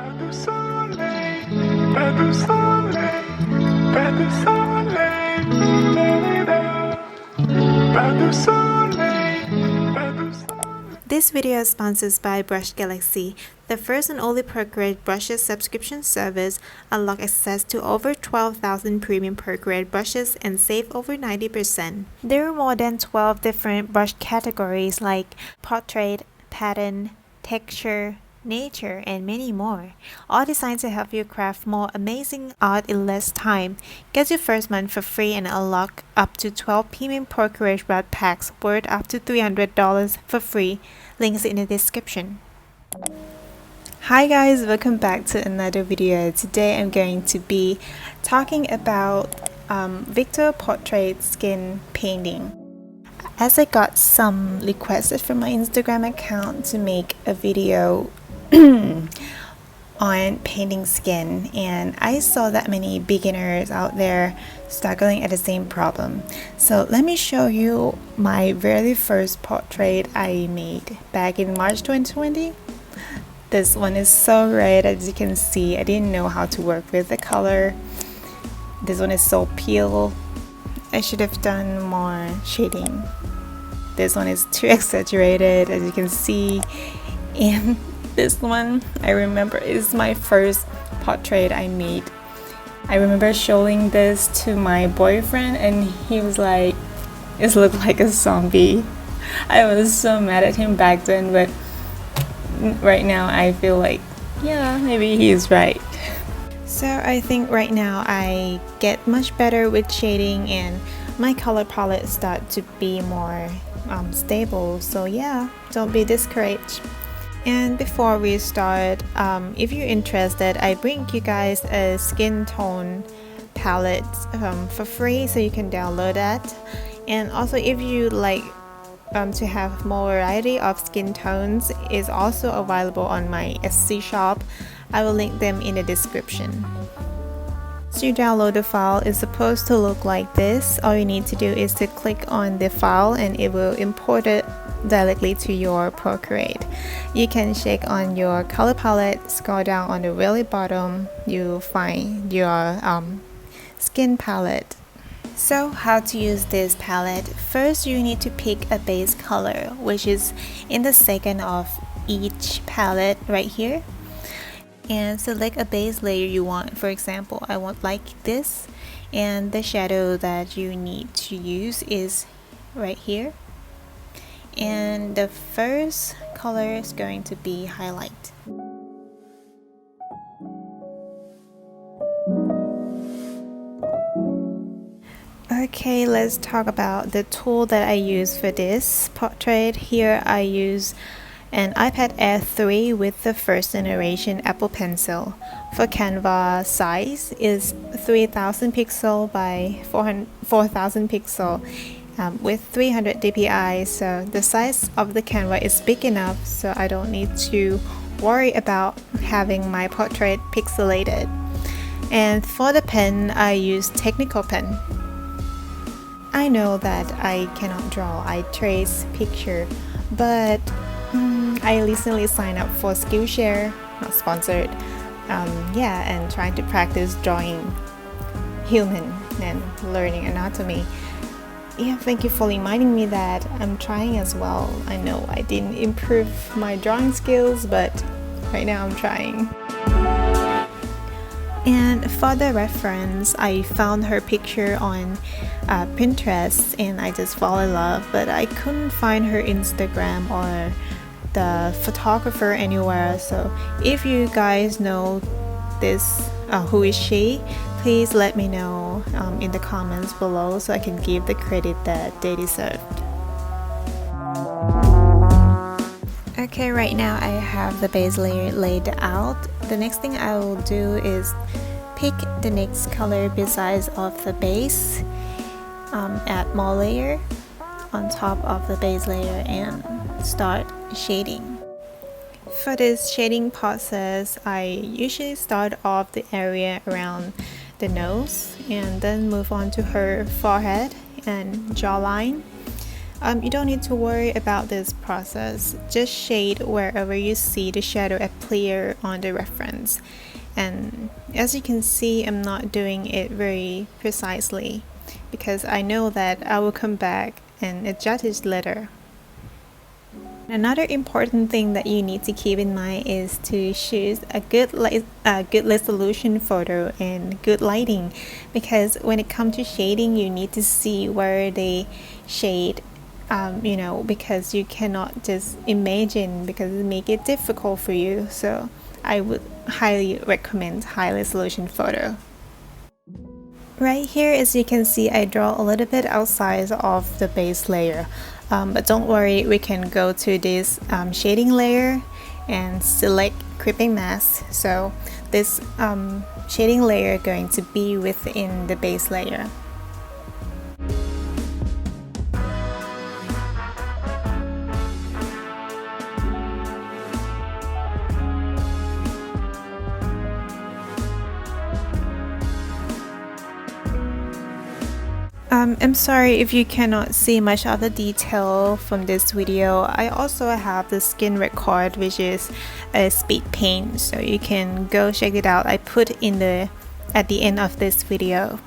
Pas de soleil, pas de soleil, pas de soleil, pas de soleil, pas de soleil. This video is sponsored by Brush Galaxy, the first and only Procreate brushes subscription service. Unlock access to over 12,000 premium Procreate brushes and save over 90%. There are more than 12 different brush categories like portrait, pattern, texture, nature, and many more, all designed to help you craft more amazing art in less time. Get your first month for free and unlock up to 12 premium Procreate brush packs worth up to $300 for free. Links in the description. Hi guys, welcome back to another video. Today I'm going to be talking about Victor Portrait Skin Painting. As I got some requests from my Instagram account to make a video on painting skin, and I saw that many beginners out there struggling at the same problem. So let me show you my very first portrait I made back in March 2020. This one is so red, as you can see. I didn't know how to work with the color. This one is so pale. I should have done more shading. This one is too exaggerated, as you can see. And this one, I remember, is my first portrait I made. I remember showing this to my boyfriend and he was like, "It looked like a zombie." I was so mad at him back then, but right now I feel like, yeah, maybe he's right. So I think right now I get much better with shading and my color palette start to be more stable. So yeah, don't be discouraged. And before we start, if you're interested, I bring you guys a skin tone palette for free, so you can download that. And also, if you like to have more variety of skin tones, is also available on my Etsy shop. I will link them in the description. So you download the file. It's supposed to look like this. All you need to do is to click on the file and it will import it directly to your Procreate. You can check on your color palette, scroll down on the very bottom, you'll find your skin palette. So how to use this palette? First, you need to pick a base color, which is in the second of each palette right here, and select a base layer you want. For example, I want like this, and the shadow that you need to use is right here. And the first color is going to be highlight. Okay, let's talk about the tool that I use for this portrait. Here I use an iPad Air 3 with the first generation Apple Pencil. For Canva size is 3000 pixel by 4000 pixel. With 300 dpi, so the size of the Canva is big enough, so I don't need to worry about having my portrait pixelated. And for the pen, I use technical pen. I know that I cannot draw, I trace picture, but I recently signed up for Skillshare, not sponsored, and trying to practice drawing human and learning anatomy. Yeah, thank you for reminding me that I'm trying as well. I know I didn't improve my drawing skills, but right now I'm trying. And for the reference, I found her picture on Pinterest and I just fell in love, but I couldn't find her Instagram or the photographer anywhere. So if you guys know this, who is she, please let me know in the comments below so I can give the credit that they deserved. Okay, right now I have the base layer laid out. The next thing I will do is pick the next color besides of the base, add more layer on top of the base layer and start shading. For this shading process, I usually start off the area around the nose and then move on to her forehead and jawline. You don't need to worry about this process. Just shade wherever you see the shadow appear on the reference. And as you can see, I'm not doing it very precisely because I know that I will come back and adjust it later. Another important thing that you need to keep in mind is to choose a good resolution photo and good lighting, because when it comes to shading, you need to see where they shade, because you cannot just imagine, because it make it difficult for you. So I would highly recommend high resolution photo. Right here, as you can see, I draw a little bit outside of the base layer, but don't worry, we can go to this shading layer and select creeping mask. So this shading layer is going to be within the base layer. I'm sorry if you cannot see much of the detail from this video. I also have the skin record, which is a speed paint, so you can go check it out. I put in at the end of this video.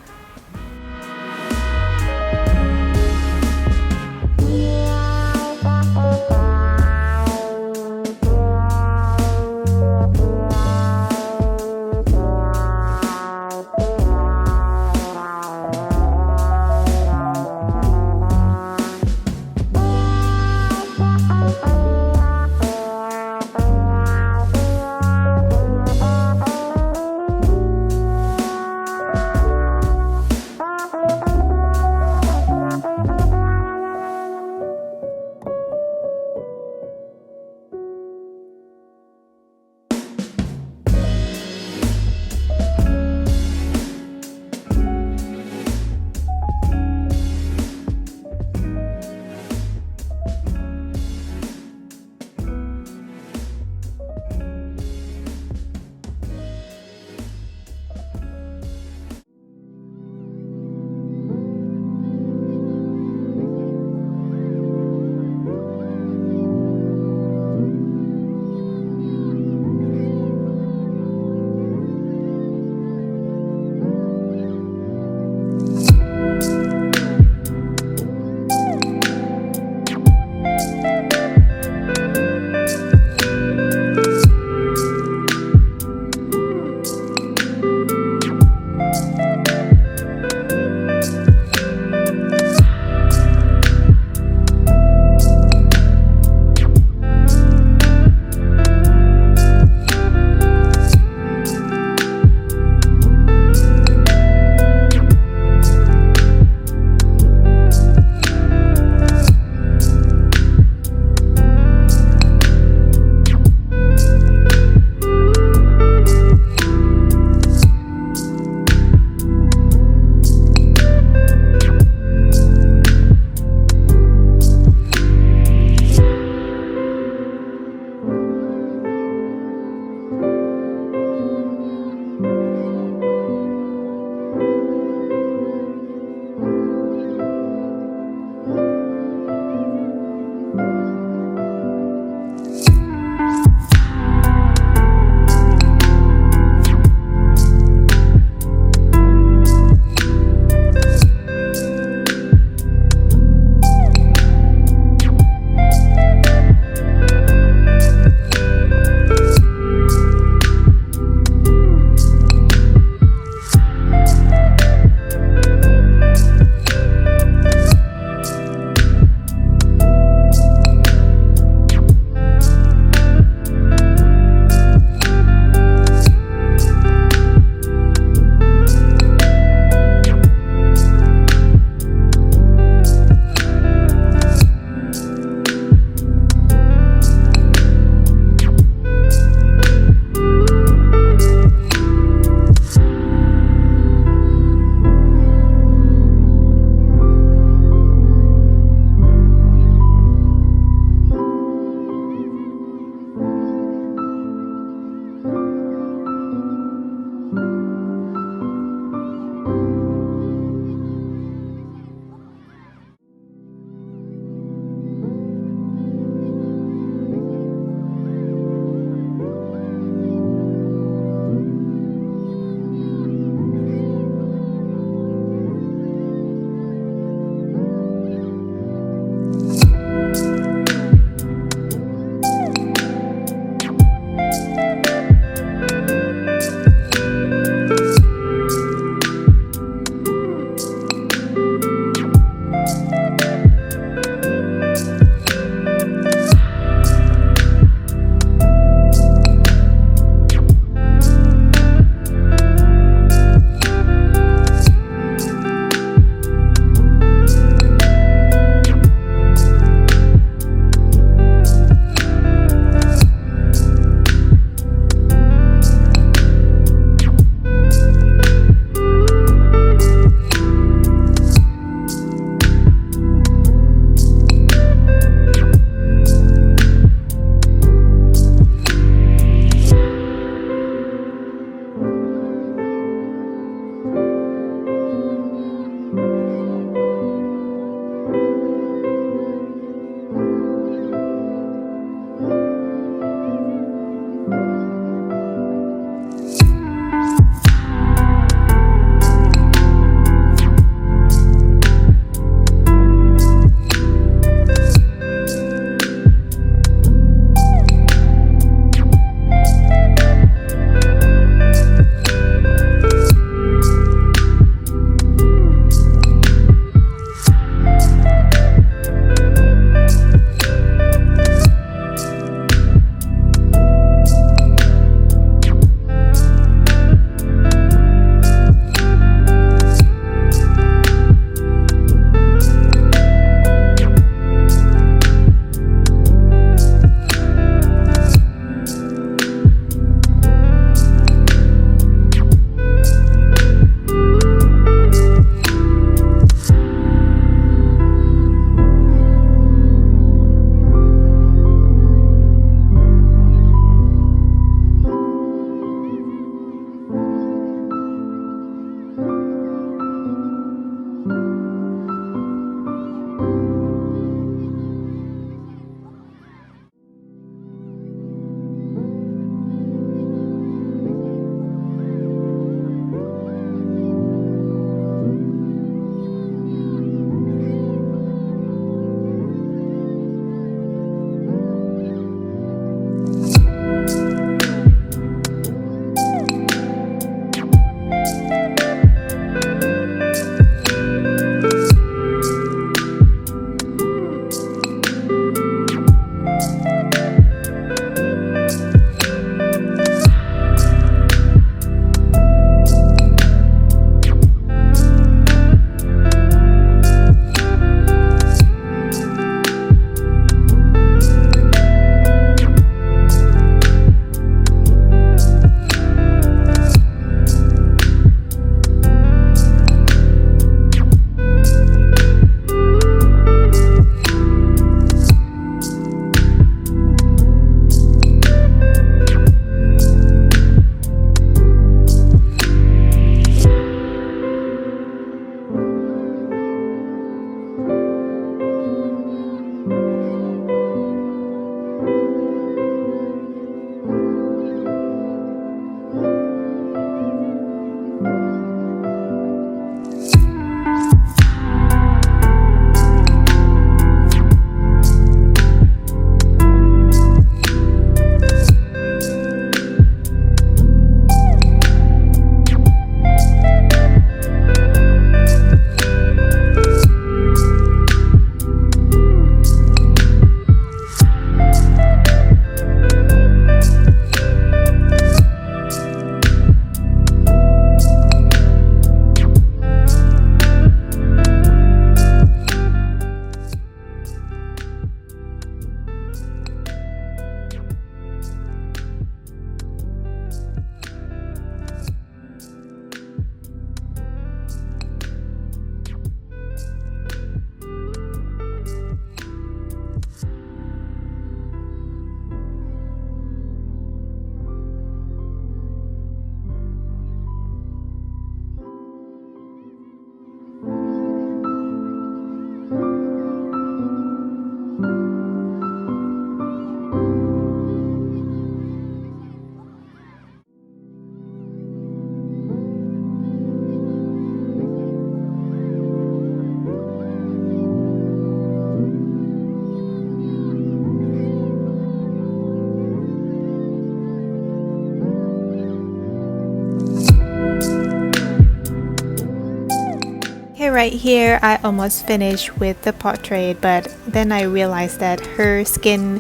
right here, I almost finished with the portrait, but then I realized that her skin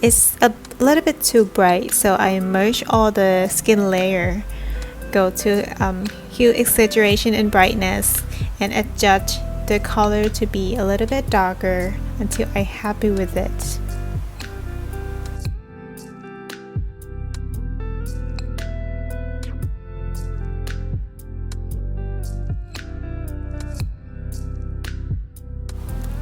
is a little bit too bright, so I merged all the skin layer, go to hue exaggeration and brightness, and adjust the color to be a little bit darker until I'm happy with it.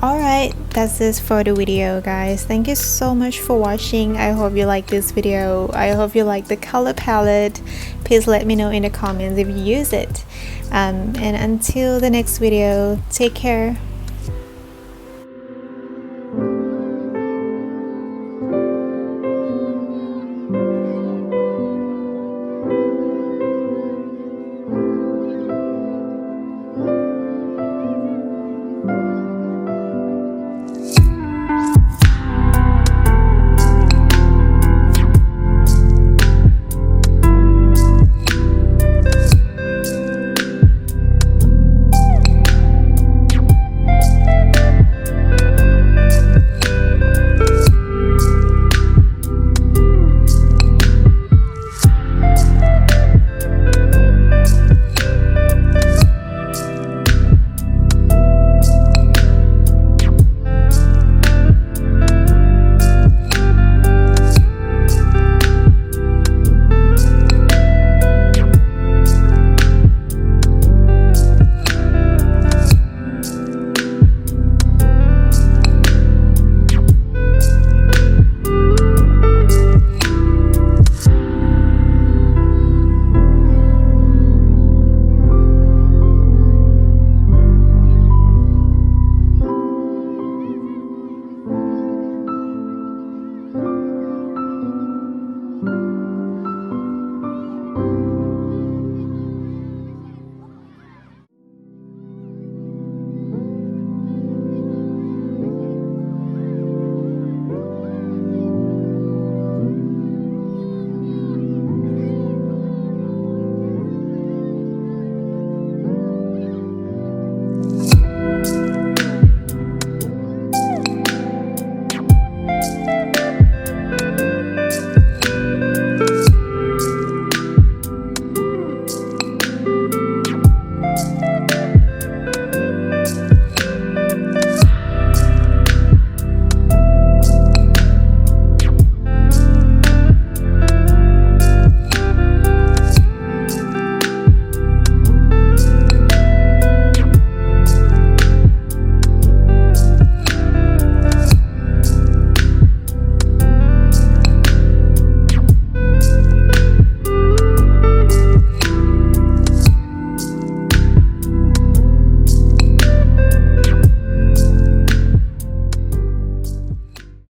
Alright, that's it for the video, guys. Thank you so much for watching. I hope you like this video. I hope you like the color palette. Please let me know in the comments if you use it. And until the next video, take care.